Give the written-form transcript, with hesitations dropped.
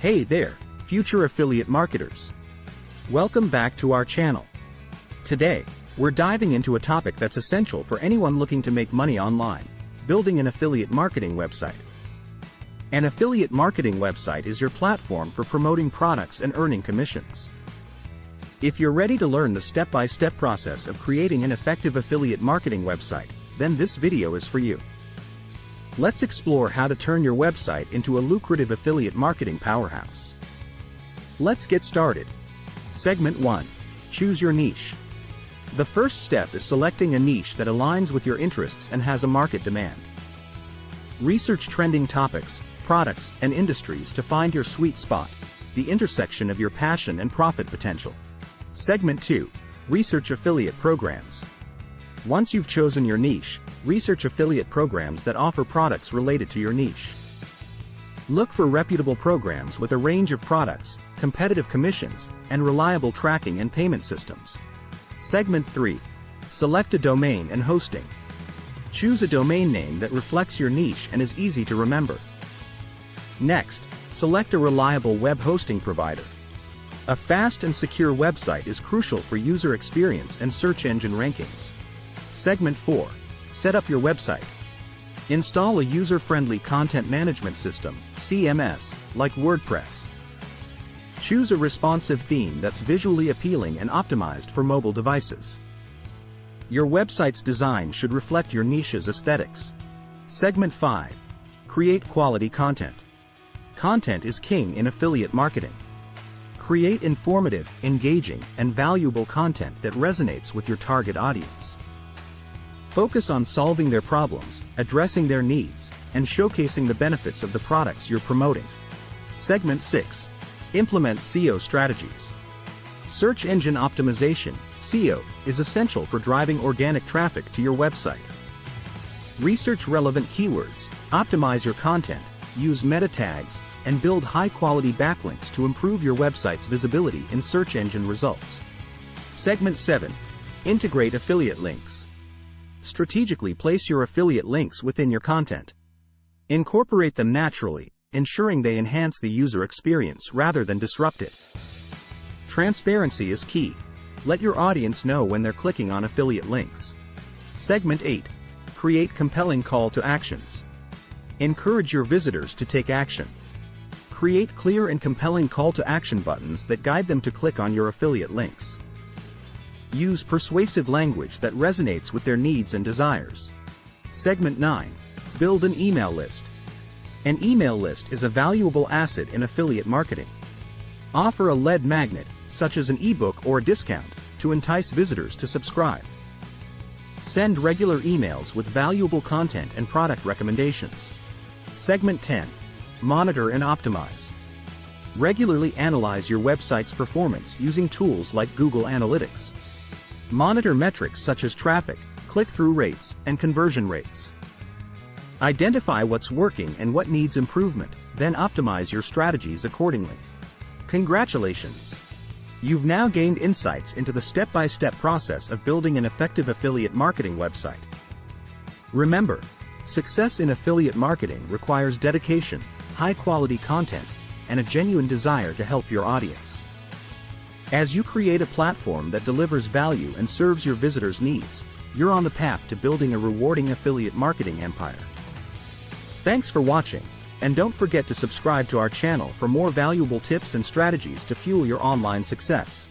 Hey there, future affiliate marketers. Welcome back to our channel. Today, we're diving into a topic that's essential for anyone looking to make money online: building an affiliate marketing website. An affiliate marketing website is your platform for promoting products and earning commissions. If you're ready to learn the step-by-step process of creating an effective affiliate marketing website, then this video is for you. Let's explore how to turn your website into a lucrative affiliate marketing powerhouse. Let's get started. Segment 1. Choose your niche. The first step is selecting a niche that aligns with your interests and has a market demand. Research trending topics, products, and industries to find your sweet spot, the intersection of your passion and profit potential. Segment 2. Research affiliate programs. Once you've chosen your niche, research affiliate programs that offer products related to your niche. Look for reputable programs with a range of products, competitive commissions, and reliable tracking and payment systems. Segment 3. Select a domain and hosting. Choose a domain name that reflects your niche and is easy to remember. Next, select a reliable web hosting provider. A fast and secure website is crucial for user experience and search engine rankings. Segment 4. Set up your website. Install a user-friendly content management system, CMS, like WordPress. Choose a responsive theme that's visually appealing and optimized for mobile devices. Your website's design should reflect your niche's aesthetics. Segment 5. Create quality content. Content is king in affiliate marketing. Create informative, engaging, and valuable content that resonates with your target audience. Focus on solving their problems, addressing their needs, and showcasing the benefits of the products you're promoting. Segment 6. Implement SEO strategies. Search engine optimization, SEO, is essential for driving organic traffic to your website. Research relevant keywords, optimize your content, use meta tags, and build high-quality backlinks to improve your website's visibility in search engine results. Segment 7. Integrate affiliate links. Strategically place your affiliate links within your content. Incorporate them naturally, ensuring they enhance the user experience rather than disrupt it. Transparency is key. Let your audience know when they're clicking on affiliate links. Segment 8. Create compelling call to actions. Encourage your visitors to take action. Create clear and compelling call to action buttons that guide them to click on your affiliate links. Use persuasive language that resonates with their needs and desires. Segment 9. Build an email list. An email list is a valuable asset in affiliate marketing. Offer a lead magnet, such as an ebook or a discount, to entice visitors to subscribe. Send regular emails with valuable content and product recommendations. Segment 10. Monitor and optimize. Regularly analyze your website's performance using tools like Google Analytics. Monitor metrics such as traffic, click-through rates, and conversion rates. Identify what's working and what needs improvement, then optimize your strategies accordingly. Congratulations! You've now gained insights into the step-by-step process of building an effective affiliate marketing website. Remember, success in affiliate marketing requires dedication, high-quality content, and a genuine desire to help your audience. As you create a platform that delivers value and serves your visitors' needs, you're on the path to building a rewarding affiliate marketing empire. Thanks for watching, and don't forget to subscribe to our channel for more valuable tips and strategies to fuel your online success.